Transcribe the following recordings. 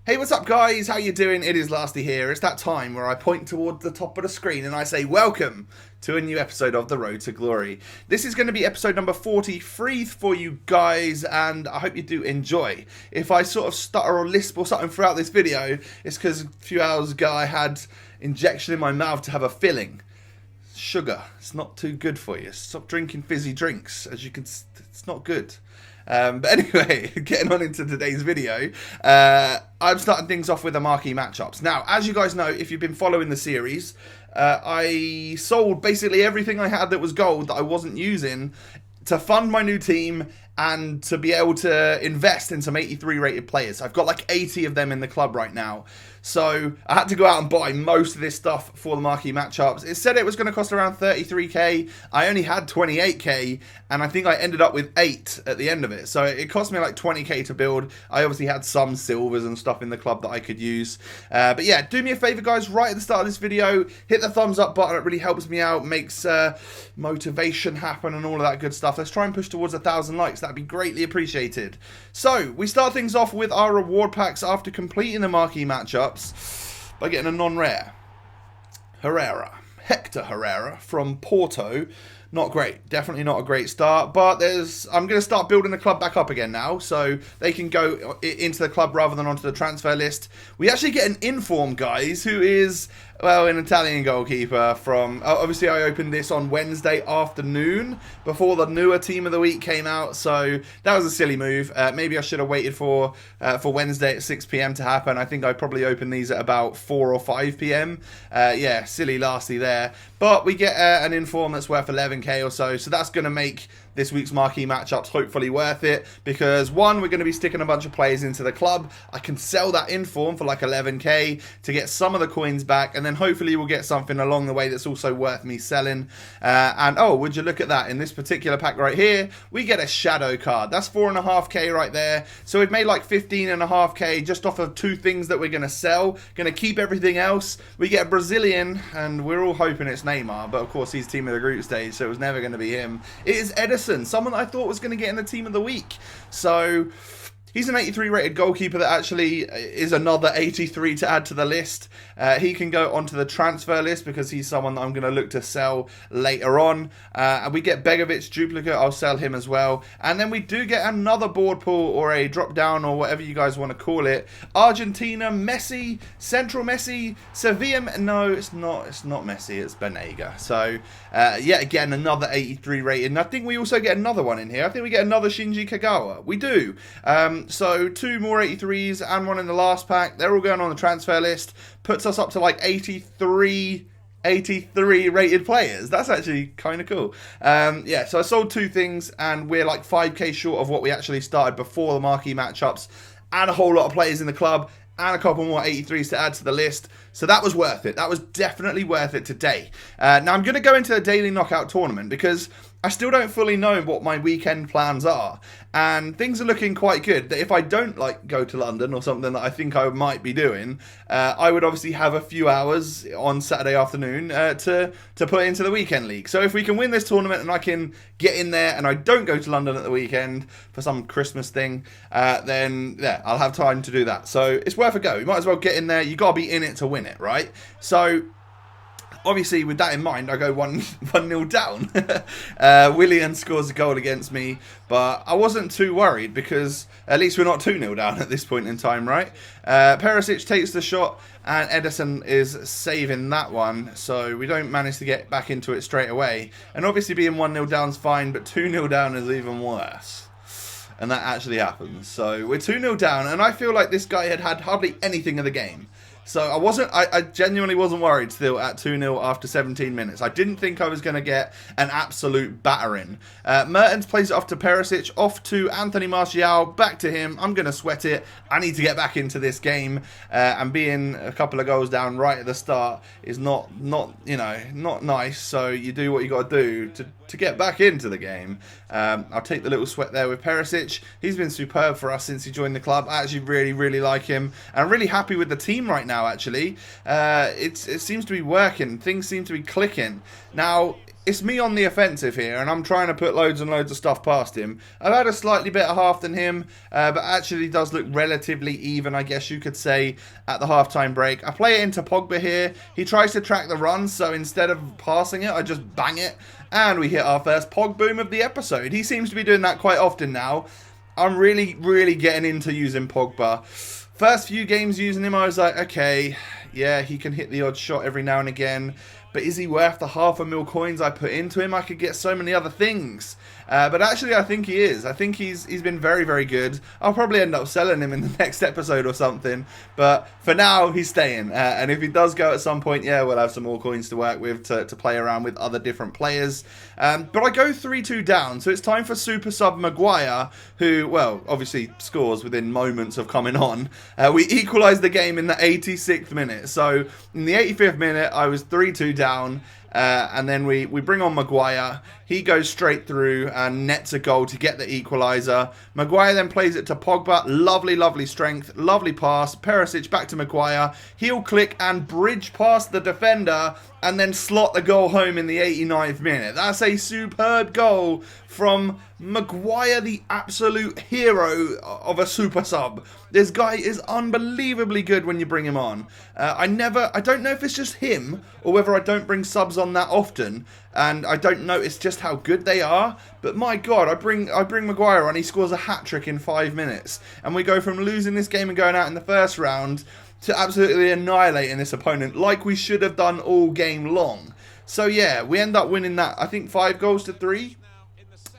Hey, what's up guys? How you doing? It is Lasty here. It's that time where I point towards the top of the screen and I say welcome to a new episode of The Road to Glory. This is going to be episode number 43 for you guys, and I hope you do enjoy. If I sort of stutter or lisp or something throughout this video, it's because a few hours ago I had injection in my mouth to have a filling. Sugar. It's not too good for you. Stop drinking fizzy drinks. As you can, it's not good. But anyway, getting on into today's video, I'm starting things off with the marquee matchups. Now, as you guys know, if you've been following the series, I sold basically everything I had that was gold that I wasn't using to fund my new team and to be able to invest in some 83 rated players. I've got like 80 of them in the club right now. So I had to go out and buy most of this stuff for the marquee matchups. It said it was going to cost around 33k. I only had 28k, and I think I ended up with 8 at the end of it. So it cost me like 20k to build. I obviously had some silvers and stuff in the club that I could use. But yeah, do me a favor guys, right at the start of this video, hit the thumbs up button. It really helps me out, makes motivation happen and all of that good stuff. Let's try and push towards 1,000 likes. That'd be greatly appreciated. So we start things off with our reward packs after completing the marquee matchups by getting a non-rare. Hector Herrera from Porto. Not great. Definitely not a great start. But I'm going to start building the club back up again now, so they can go into the club rather than onto the transfer list. We actually get an inform, guys, who is, well, an Italian goalkeeper from... Obviously, I opened this on Wednesday afternoon before the newer team of the week came out, so that was a silly move. Maybe I should have waited for Wednesday at 6 p.m. to happen. I think I probably opened these at about 4 or 5 p.m. Yeah, silly Lasty there. But we get an inform that's worth 11k or so that's going to make this week's marquee matchups hopefully worth it, because one, we're going to be sticking a bunch of players into the club. I can sell that inform for like 11k to get some of the coins back, and then hopefully we'll get something along the way that's also worth me selling. And oh, would you look at that, in this particular pack right here we get a shadow card. That's 4.5k right there, so we've made like 15.5k just off of 2 things that we're going to sell. Going to keep everything else. We get a Brazilian, and we're all hoping it's Neymar, but of course he's team of the group stage, so it was never going to be him. It is Edison, someone that I thought was going to get in the team of the week. So he's an 83 rated goalkeeper that actually is another 83 to add to the list. He can go onto the transfer list because he's someone that I'm going to look to sell later on. And we get Begovic duplicate. I'll sell him as well. And then we do get another board pull or a drop down or whatever you guys want to call it. Argentina, Messi, Central Messi, Sevilla. No, it's not Messi. It's Banega. So yeah, again, another 83 rated. And I think we also get another one in here. I think we get another Shinji Kagawa. We do. So 2 more 83s and one in the last pack. They're all going on the transfer list. Puts us up to like 83 rated players. That's actually kind of cool. Yeah, so I sold 2 things and we're like 5k short of what we actually started before the marquee matchups, and a whole lot of players in the club and a couple more 83s to add to the list. So that was worth it. That was definitely worth it today. Now I'm going to go into the daily knockout tournament because I still don't fully know what my weekend plans are, and things are looking quite good. If I don't like go to London or something that I think I might be doing, I would obviously have a few hours on Saturday afternoon to put into the weekend league. So if we can win this tournament and I can get in there and I don't go to London at the weekend for some Christmas thing, then yeah, I'll have time to do that. So it's worth a go. You might as well get in there. You got to be in it to win it, right? So obviously, with that in mind, I go 1-0 down. Willian scores a goal against me, but I wasn't too worried because at least we're not 2-0 down at this point in time, right? Perisic takes the shot, and Edison is saving that one, so we don't manage to get back into it straight away. And obviously, being 1-0 down is fine, but 2-0 down is even worse. And that actually happens. So we're 2-0 down, and I feel like this guy had hardly anything of the game. So I genuinely wasn't worried still at 2-0 after 17 minutes. I didn't think I was going to get an absolute battering. Mertens plays it off to Perisic, off to Anthony Martial, back to him. I'm going to sweat it. I need to get back into this game. And being a couple of goals down right at the start is not nice. So you do what you got to do to get back into the game. I'll take the little sweat there with Perisic. He's been superb for us since he joined the club. I actually really like him. And I'm really happy with the team right now, actually. It seems to be working. Things seem to be clicking. Now, it's me on the offensive here, and I'm trying to put loads and loads of stuff past him. I've had a slightly better half than him, but actually does look relatively even, I guess you could say, at the halftime break. I play it into Pogba here. He tries to track the run, so instead of passing it, I just bang it, and we hit our first Pog boom of the episode. He seems to be doing that quite often now. I'm really, really getting into using Pogba. First few games using him, I was like, okay, yeah, he can hit the odd shot every now and again, but is he worth the 500,000 coins I put into him? I could get so many other things. But actually, I think he is. I think he's been very, very good. I'll probably end up selling him in the next episode or something. But for now, he's staying. And if he does go at some point, yeah, we'll have some more coins to work with to play around with other different players. But I go 3-2 down, so it's time for Super Sub Maguire, who, well, obviously scores within moments of coming on. We equalised the game in the 86th minute. So in the 85th minute, I was 3-2 down. And then we bring on Maguire. He goes straight through and nets a goal to get the equaliser. Maguire then plays it to Pogba. Lovely, lovely strength. Lovely pass. Perisic back to Maguire. Heel click and bridge past the defender and then slot the goal home in the 89th minute. That's a superb goal from Maguire, the absolute hero of a super sub. This guy is unbelievably good when you bring him on. I don't know if it's just him or whether I don't bring subs on that often, and I don't notice just how good they are. But my God, I bring Maguire on, he scores a hat-trick in 5 minutes, and we go from losing this game and going out in the first round to absolutely annihilating this opponent like we should have done all game long. So yeah, we end up winning that, I think 5-3,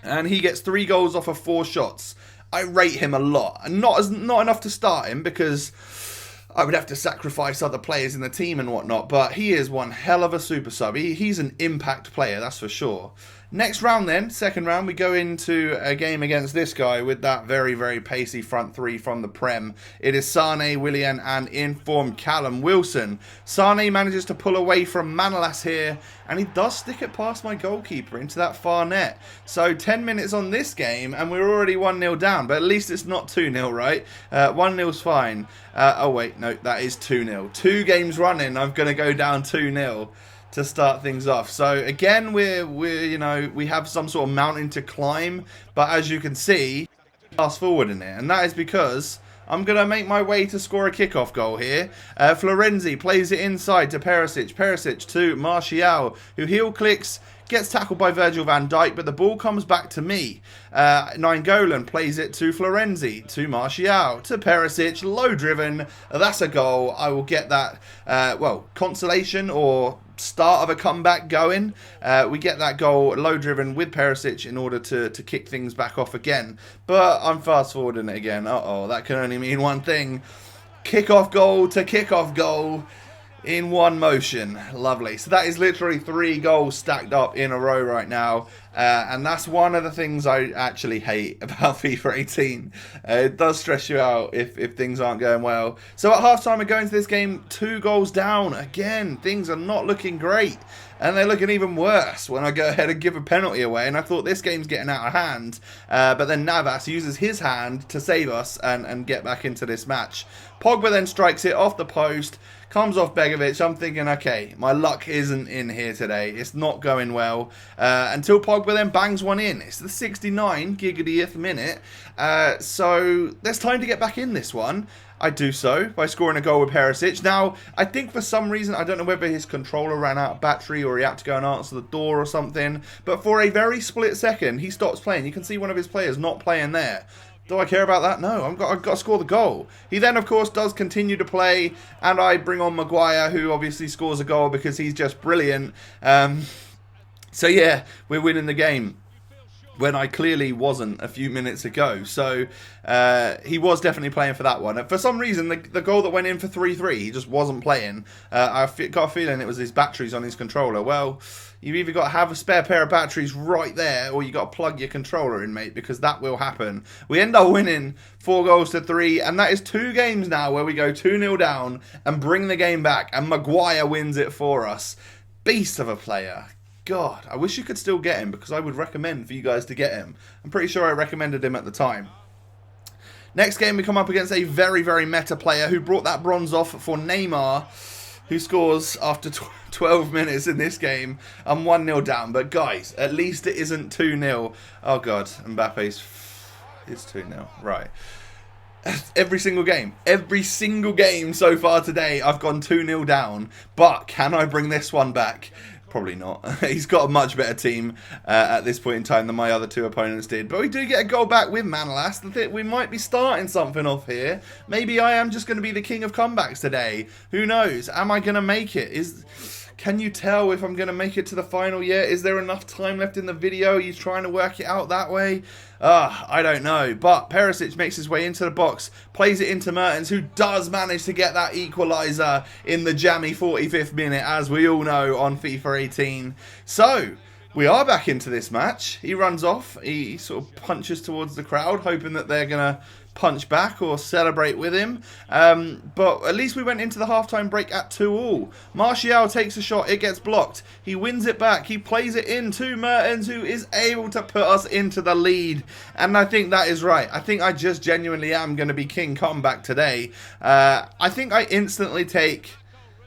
and he gets 3 goals off of 4 shots. I rate him a lot, and not enough to start him because I would have to sacrifice other players in the team and whatnot, but he is one hell of a super sub. He's an impact player, that's for sure. Next round then, second round, we go into a game against this guy with that very, very pacey front three from the Prem. It is Sane, Willian and informed Callum Wilson. Sane manages to pull away from Manolas here, and he does stick it past my goalkeeper into that far net. So 10 minutes on this game, and we're already 1-0 down, but at least it's not 2-0, right? 1-0's fine. Oh wait, no, that is 2-0. 2 games running, I'm going to go down 2-0. To start things off. So again, we have some sort of mountain to climb, but as you can see, fast forward in it, and that is because I'm going to make my way to score a kickoff goal here. Florenzi plays it inside to Perisic. Perisic to Martial, who heel clicks, gets tackled by Virgil van Dijk, but the ball comes back to me. Nainggolan plays it to Florenzi, to Martial, to Perisic, low driven. That's a goal. I will get that, consolation or start of a comeback going. We get that goal low driven with Perisic in order to kick things back off again. But I'm fast forwarding it again. That can only mean one thing. Kickoff goal to kickoff goal in one motion. Lovely. So that is literally 3 goals stacked up in a row right now. And that's one of the things I actually hate about FIFA 18. It does stress you out if things aren't going well. So at halftime, we're going to this game 2 goals down. Again, things are not looking great. And they're looking even worse when I go ahead and give a penalty away. And I thought this game's getting out of hand. But then Navas uses his hand to save us and get back into this match. Pogba then strikes it off the post. Comes off Begovic. I'm thinking, okay, my luck isn't in here today. It's not going well. Until Pogba then bangs one in. It's the 69th minute. So there's time to get back in this one. I do so by scoring a goal with Perisic. Now, I think for some reason, I don't know whether his controller ran out of battery or he had to go and answer the door or something, but for a very split second, he stops playing. You can see one of his players not playing there. Do I care about that? No, I've got to score the goal. He then, of course, does continue to play, and I bring on Maguire, who obviously scores a goal because he's just brilliant. So yeah, we're winning the game when I clearly wasn't a few minutes ago. So he was definitely playing for that one. For some reason, the goal that went in for 3-3, he just wasn't playing. I got a feeling it was his batteries on his controller. Well, you've either got to have a spare pair of batteries right there, or you got to plug your controller in, mate, because that will happen. We end up winning 4-3, and that is 2 games now where we go 2-0 down and bring the game back, and Maguire wins it for us. Beast of a player. God, I wish you could still get him, because I would recommend for you guys to get him. I'm pretty sure I recommended him at the time. Next game, we come up against a very, very meta player who brought that bronze off for Neymar. who scores after 12 minutes in this game. I'm 1-0 down, but guys, at least it isn't 2-0. Oh god, Mbappe's... It's 2-0, right. Every single game so far today, I've gone 2-0 down. But can I bring this one back? Probably not. He's got a much better team at this point in time than my other two opponents did. But we do get a goal back with Manolas. I think we might be starting something off here. Maybe I am just going to be the king of comebacks today. Who knows? Am I going to make it? Can you tell if I'm going to make it to the final yet? Is there enough time left in the video? Are you trying to work it out that way? I don't know. But Perisic makes his way into the box, plays it into Mertens, who does manage to get that equaliser in the jammy 45th minute, as we all know, on FIFA 18. So, we are back into this match. He runs off. He sort of punches towards the crowd, hoping that they're going to punch back or celebrate with him. But at least we went into the halftime break at 2-2. Martial takes a shot. It gets blocked. He wins it back. He plays it in to Mertens, who is able to put us into the lead. And I think that is right. I think I just genuinely am going to be king comeback today. I think I instantly take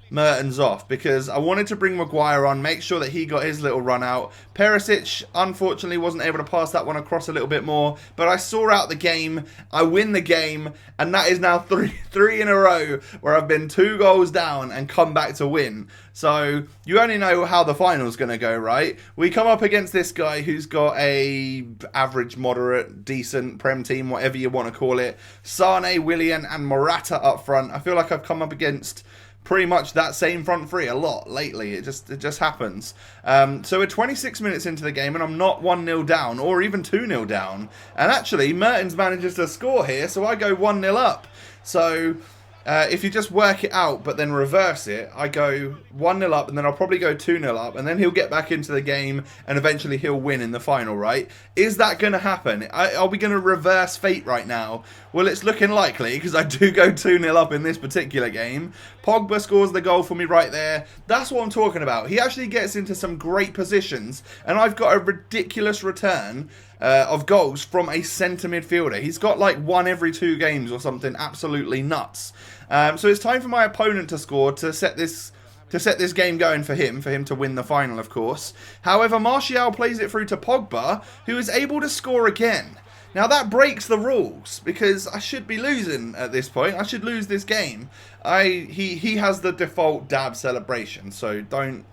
Mertens off because I wanted to bring Maguire on, make sure that he got his little run out. Perisic unfortunately wasn't able to pass that one across a little bit more, but I saw out the game. I win the game, and that is now three in a row where I've been 2 goals down and come back to win. So you only know how the final's going to go, right? We come up against this guy who's got a average, moderate, decent Prem team, whatever you want to call it. Sane, Willian and Morata up front. I feel like I've come up against pretty much that same front three a lot lately. It just happens. So we're 26 minutes into the game and I'm not 1-0 down or even 2-0 down. And actually, Mertens manages to score here, so I go 1-0 up. So if you just work it out but then reverse it, I go 1-0 up and then I'll probably go 2-0 up and then he'll get back into the game and eventually he'll win in the final, right? Is that going to happen? Are we going to reverse fate right now? Well, it's looking likely because I do go 2-0 up in this particular game. Pogba scores the goal for me right there. That's what I'm talking about. He actually gets into some great positions and I've got a ridiculous return of goals from a centre midfielder. He's got like 1 every 2 games or something absolutely nuts. So it's time for my opponent to score to set this game going for him to win the final, of course. However, Martial plays it through to Pogba, who is able to score again. Now that breaks the rules because I should be losing at this point. I should lose this game. He has the default dab celebration, so don't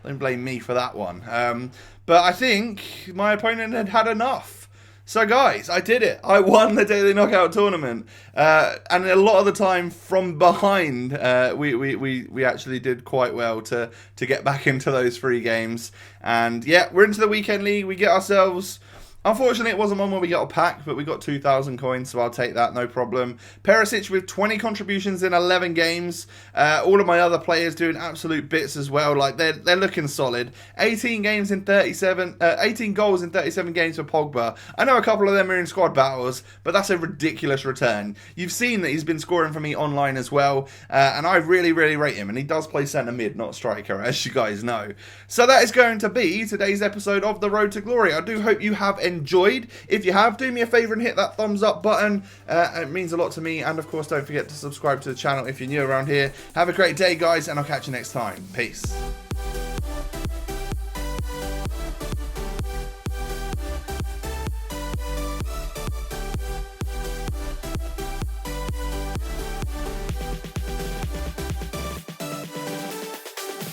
blame me for that one. But I think my opponent had enough. So guys, I did it. I won the Daily Knockout tournament. And a lot of the time from behind, we actually did quite well to get back into those 3 games. And yeah, we're into the weekend league. We get ourselves... Unfortunately, it wasn't one where we got a pack, but we got 2,000 coins, so I'll take that, no problem. Perisic with 20 contributions in 11 games. All of my other players doing absolute bits as well. Like they're looking solid. 18 goals in 37 games for Pogba. I know a couple of them are in squad battles, but that's a ridiculous return. You've seen that he's been scoring for me online as well, and I really, really rate him. And he does play centre mid, not striker, as you guys know. So that is going to be today's episode of The Road to Glory. I do hope you have enjoyed. If you have, do me a favour and hit that thumbs up button. It means a lot to me, and of course don't forget to subscribe to the channel if you're new around here. Have a great day, guys, and I'll catch you next time. Peace.